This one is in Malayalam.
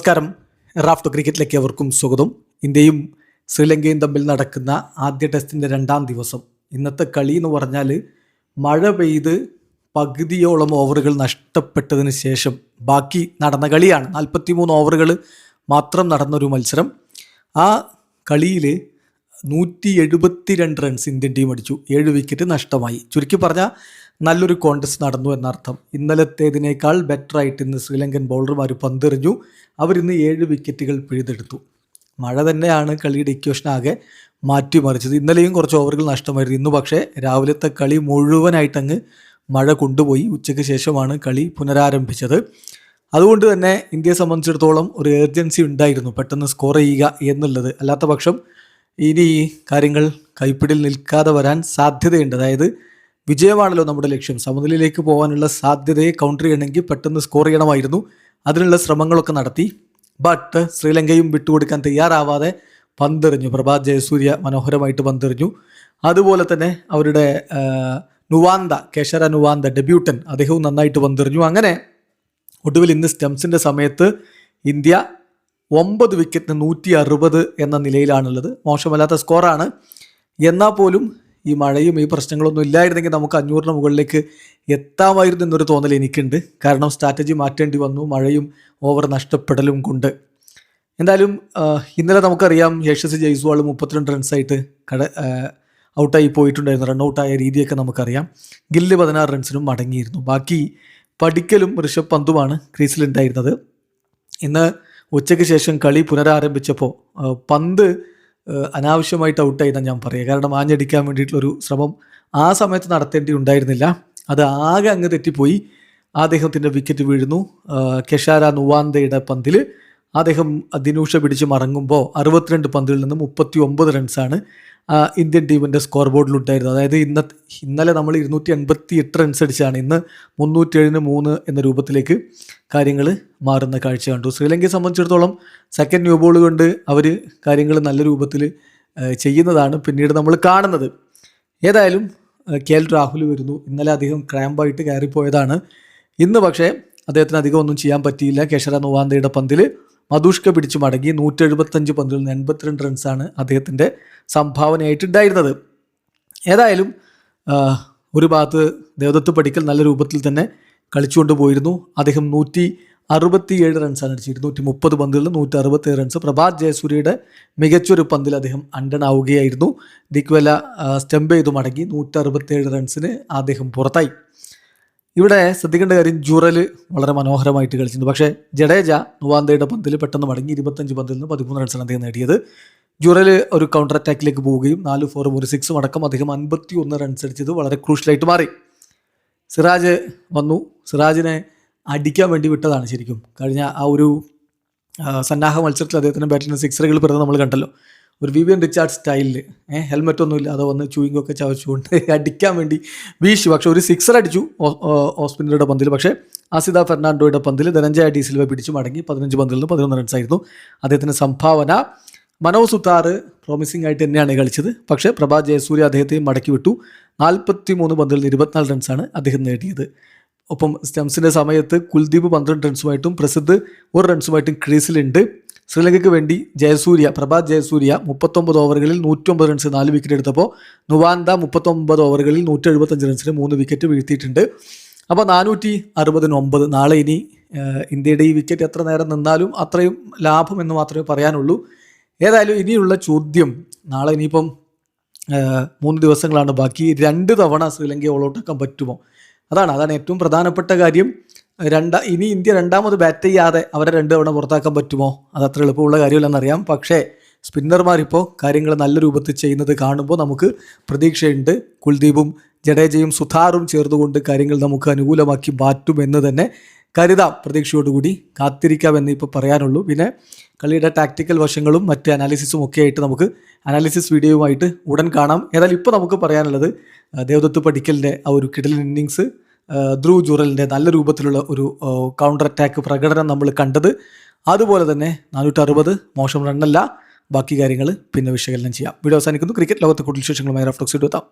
നമസ്കാരം. റാഫ്റ്റോ ക്രിക്കറ്റിലേക്ക് അവർക്കും സ്വാഗതം. ഇന്ത്യയും ശ്രീലങ്കയും തമ്മിൽ നടക്കുന്ന ആദ്യ ടെസ്റ്റിൻ്റെ 2ാം ദിവസം. ഇന്നത്തെ കളി എന്ന് പറഞ്ഞാൽ മഴ പെയ്ത് പകുതിയോളം ഓവറുകൾ നഷ്ടപ്പെട്ടതിന് ശേഷം ബാക്കി നടന്ന കളിയാണ്. 43 ഓവറുകൾ മാത്രം നടന്നൊരു മത്സരം. ആ കളിയിൽ 172 റൺസ് ഇന്ത്യൻ ടീം അടിച്ചു. 7 വിക്കറ്റ് നഷ്ടമായി. ചുരുക്കി പറഞ്ഞാൽ നല്ലൊരു കോൺടെസ്റ്റ് നടന്നു എന്നർത്ഥം. ഇന്നലത്തേതിനേക്കാൾ ബെറ്ററായിട്ട് ഇന്ന് ശ്രീലങ്കൻ ബൗളർമാർ പന്തെറിഞ്ഞു. അവരിന്ന് 7 വിക്കറ്റുകൾ പിഴുതെടുത്തു. മഴ തന്നെയാണ് കളിയുടെ ഇക്വേഷൻ ആകെ മാറ്റിമറിച്ചത്. ഇന്നലെയും കുറച്ച് ഓവറുകൾ നഷ്ടമായിരുന്നു. ഇന്ന് പക്ഷേ രാവിലത്തെ കളി മുഴുവനായിട്ടങ്ങ് മഴ കൊണ്ടുപോയി. ഉച്ചയ്ക്ക് ശേഷമാണ് കളി പുനരാരംഭിച്ചത്. അതുകൊണ്ട് തന്നെ ഇന്ത്യയെ സംബന്ധിച്ചിടത്തോളം ഒരു ഏർജൻസി ഉണ്ടായിരുന്നു പെട്ടെന്ന് സ്കോർ ചെയ്യുക എന്നുള്ളത്. അല്ലാത്ത പക്ഷം ഇനി കാര്യങ്ങൾ കൈപ്പിടിയിൽ നിൽക്കാതെ വരാൻ സാധ്യതയുണ്ട്. അതായത് വിജയമാണല്ലോ നമ്മുടെ ലക്ഷ്യം. സമനിലയിലേക്ക് പോകാനുള്ള സാധ്യതയെ കൗണ്ടർ ചെയ്യണമെങ്കിൽ പെട്ടെന്ന് സ്കോർ ചെയ്യണമായിരുന്നു. അതിനുള്ള ശ്രമങ്ങളൊക്കെ നടത്തി. ബട്ട് ശ്രീലങ്കയും വിട്ടുകൊടുക്കാൻ തയ്യാറാവാതെ പന്തെറിഞ്ഞു. പ്രഭാത് ജയസൂര്യ മനോഹരമായിട്ട് പന്തെറിഞ്ഞു. അതുപോലെ തന്നെ അവരുടെ കേശര നുവാന്ത ഡെബ്യൂട്ടൻ, അദ്ദേഹവും നന്നായിട്ട് പന്തെറിഞ്ഞു. അങ്ങനെ ഒടുവിൽ ഇന്ന് സ്റ്റംസിൻ്റെ സമയത്ത് ഇന്ത്യ 9 വിക്കറ്റിന് 160 എന്ന നിലയിലാണുള്ളത്. മോശമല്ലാത്ത സ്കോറാണ്. എന്നാൽ പോലും ഈ മഴയും ഈ പ്രശ്നങ്ങളൊന്നും ഇല്ലായിരുന്നെങ്കിൽ നമുക്ക് 500-ന് മുകളിലേക്ക് എത്താമായിരുന്നു എന്നൊരു തോന്നൽ എനിക്കുണ്ട്. കാരണം സ്ട്രാറ്റജി മാറ്റേണ്ടി വന്നു മഴയും ഓവർ നഷ്ടപ്പെടലും കൊണ്ട്. എന്തായാലും ഇന്നലെ നമുക്കറിയാം യശസ്വി ജയ്സ്വാൾ 32 റൺസായിട്ട് ഔട്ടായി പോയിട്ടുണ്ടായിരുന്നു. റണ്ണൗട്ടായ രീതിയൊക്കെ നമുക്കറിയാം. ഗില്ല് 16 റൺസിനും മടങ്ങിയിരുന്നു. ബാക്കി പടിക്കലും ഋഷഭ് പന്തുമാണ് ക്രീസിലുണ്ടായിരുന്നത്. ഇന്ന് ഉച്ചയ്ക്ക് ശേഷം കളി പുനരാരംഭിച്ചപ്പോൾ പന്ത് അനാവശ്യമായിട്ട് ഔട്ടായിട്ടാണ് ഞാൻ പറയുക. കാരണം ആഞ്ഞടിക്കാൻ വേണ്ടിയിട്ടുള്ളൊരു ശ്രമം ആ സമയത്ത് നടത്തേണ്ടി ഉണ്ടായിരുന്നില്ല. അത് ആകെ അങ്ങ് തെറ്റിപ്പോയി. അദ്ദേഹത്തിൻ്റെ വിക്കറ്റ് വീഴുന്നു. കെഷാര നുവാന്തയുടെ പന്തിൽ അദ്ദേഹം ദിനൂഷ പിടിച്ച് മറങ്ങുമ്പോൾ 62 പന്തിൽ നിന്ന് 39 റൺസാണ് ഇന്ത്യൻ ടീമിൻ്റെ സ്കോർ ബോർഡിലുണ്ടായിരുന്നത്. അതായത് ഇന്നലെ നമ്മൾ 288 റൺസ് അടിച്ചാണ് ഇന്ന് 307-ന് 3 എന്ന രൂപത്തിലേക്ക് കാര്യങ്ങൾ മാറുന്ന കാഴ്ച കണ്ടു. ശ്രീലങ്കയെ സംബന്ധിച്ചിടത്തോളം സെക്കൻഡ് ന്യൂ ബോൾ കൊണ്ട് അവർ കാര്യങ്ങൾ നല്ല രൂപത്തിൽ ചെയ്യുന്നതാണ് പിന്നീട് നമ്മൾ കാണുന്നത്. ഏതായാലും KL രാഹുൽ വരുന്നു. ഇന്നലെ അദ്ദേഹം ക്രാമ്പായിട്ട് കയറിപ്പോയതാണ്. ഇന്ന് പക്ഷേ അദ്ദേഹത്തിന് അധികം ഒന്നും ചെയ്യാൻ പറ്റിയില്ല. കേശര നുവാന്തയുടെ പന്തിൽ മധുഷ്ക പിടിച്ചു മടങ്ങി. 175 പന്തിൽ നിന്ന് 82 റൺസാണ് അദ്ദേഹത്തിൻ്റെ സംഭാവനയായിട്ടുണ്ടായിരുന്നത്. ഏതായാലും ഒരു ഭാഗത്ത് ദേവദത്ത് പടിക്കൽ നല്ല രൂപത്തിൽ തന്നെ കളിച്ചുകൊണ്ട് പോയിരുന്നു. അദ്ദേഹം 167 റൺസാണ് അടിച്ചത്. 230 പന്തിൽ നിന്ന് 167 റൺസ്. പ്രഭാത് ജയസൂര്യയുടെ മികച്ചൊരു പന്തിൽ അദ്ദേഹം അണ്ടനാവുകയായിരുന്നു. ദിക്വല സ്റ്റംപ് ചെയ്തു മടങ്ങി. 167 റൺസിന് അദ്ദേഹം പുറത്തായി. ഇവിടെ ശ്രദ്ധിക്കേണ്ട കാര്യം ജുറൽ വളരെ മനോഹരമായിട്ട് കളിച്ചിട്ടുണ്ട്. പക്ഷേ ജഡേജ നുവാന്തയുടെ പന്തിൽ പെട്ടെന്ന് മടങ്ങി. 25 പന്തിൽ നിന്ന് 13 റൺസാണ് അദ്ദേഹം നേടിയത്. ജുറൽ ഒരു കൗണ്ടർ അറ്റാക്കിലേക്ക് പോവുകയും 4 4 1 6 അടക്കം അദ്ദേഹം 51 റൺസ് അടിച്ചത് വളരെ ക്രൂഷ്യലായിട്ട് മാറി. സിറാജ് വന്നു. സിറാജിനെ അടിക്കാൻ വേണ്ടി വിട്ടതാണ് ശരിക്കും. കഴിഞ്ഞ ആ ഒരു സന്നാഹ മത്സരത്തിൽ അദ്ദേഹത്തിൻ്റെ ബാറ്റിന് 6 പിറന്ന് നമ്മൾ കണ്ടല്ലോ. ഒരു വിവിയൻ റിച്ചാർഡ് സ്റ്റൈലിൽ ഹെൽമെറ്റൊന്നും ഇല്ലാതെ വന്ന് ചൂയിങ്ങൊക്കെ ചവച്ചുകൊണ്ട് അടിക്കാൻ വേണ്ടി വീശി. പക്ഷേ ഒരു 6 അടിച്ചു ഓസ്പിന്നറുടെ പന്തിൽ. പക്ഷേ ആസിദ ഫെർണാണ്ടോയുടെ പന്തിൽ ധനഞ്ജയ ഡി സിൽവ പിടിച്ചു മടങ്ങി. 15 പന്തിൽ നിന്ന് 11 റൺസായിരുന്നു അദ്ദേഹത്തിൻ്റെ സംഭാവന. മനോജ് സുതാർ പ്രോമിസിംഗ് ആയിട്ട് തന്നെയാണ് കളിച്ചത്. പക്ഷേ പ്രഭാത് ജയസൂര്യ അദ്ദേഹത്തെയും മടക്കി വിട്ടു. 43 പന്തിൽ നിന്ന് 24 റൺസാണ് അദ്ദേഹം നേടിയത്. ഒപ്പം സ്റ്റംസിൻ്റെ സമയത്ത് കുൽദീപ് 12 റൺസുമായിട്ടും പ്രസിദ്ധ് 1 റൺസുമായിട്ടും ക്രീസിലുണ്ട്. ശ്രീലങ്കയ്ക്ക് വേണ്ടി പ്രഭാത് ജയസൂര്യ 39 ഓവറുകളിൽ 109 റൺസ് 4 വിക്കറ്റ് എടുത്തപ്പോൾ നുവാന്ത 39 ഓവറുകളിൽ 175 റൺസിന് 3 വിക്കറ്റ് വീഴ്ത്തിയിട്ടുണ്ട്. അപ്പോൾ 469. നാളെ ഇനി ഇന്ത്യയുടെ ഈ വിക്കറ്റ് എത്ര നേരം നിന്നാലും അത്രയും ലാഭം എന്ന് മാത്രമേ പറയാനുള്ളൂ. ഏതായാലും ഇനിയുള്ള ചോദ്യം, നാളെ ഇനിയിപ്പം 3 ദിവസങ്ങളാണ് ബാക്കി. 2 തവണ ശ്രീലങ്കയെ ഓൾ ഔട്ടാക്കാൻ പറ്റുമോ? അതാണ് ഏറ്റവും പ്രധാനപ്പെട്ട കാര്യം. ഇനി ഇന്ത്യ രണ്ടാമത് ബാറ്റ് ചെയ്യാതെ അവരെ 2 തവണ പുറത്താക്കാൻ പറ്റുമോ? അത് അത്ര എളുപ്പമുള്ള കാര്യമല്ലെന്നറിയാം. പക്ഷേ സ്പിന്നർമാരിപ്പോൾ കാര്യങ്ങൾ നല്ല രൂപത്തിൽ ചെയ്യുന്നത് കാണുമ്പോൾ നമുക്ക് പ്രതീക്ഷയുണ്ട്. കുൽദീപും ജഡേജയും സുതാറും ചേർന്നുകൊണ്ട് കാര്യങ്ങൾ നമുക്ക് അനുകൂലമാക്കി മാറ്റുമെന്ന് തന്നെ കരുതാം. പ്രതീക്ഷയോടുകൂടി കാത്തിരിക്കാമെന്ന് ഇപ്പോൾ പറയാനുള്ളൂ. പിന്നെ കളിയുടെ ടാക്ടിക്കൽ വശങ്ങളും മറ്റ് അനാലിസിസും ഒക്കെ ആയിട്ട് നമുക്ക് അനാലിസിസ് വീഡിയോയുമായിട്ട് ഉടൻ കാണാം. ഏതായാലും ഇപ്പോൾ നമുക്ക് പറയാനുള്ളത് ദേവദത്ത് പടിക്കലിൻ്റെ ആ ഒരു കിടിലൻ ഇന്നിങ്സ്, ധ്രുവ് ജുറലിൻ്റെ നല്ല രൂപത്തിലുള്ള ഒരു കൗണ്ടർ അറ്റാക്ക് പ്രകടനം നമ്മൾ കണ്ടത്. അതുപോലെ തന്നെ 460 മോശം റണ്ണല്ല. ബാക്കി കാര്യങ്ങൾ പിന്നെ വിശകലനം ചെയ്യാം. വീഡിയോ അവസാനിക്കുന്നു. ക്രിക്കറ്റ് ലോകത്തെ കൂടുതൽ വിശേഷങ്ങളുമായി റാഫ്റ്റോ എത്താം.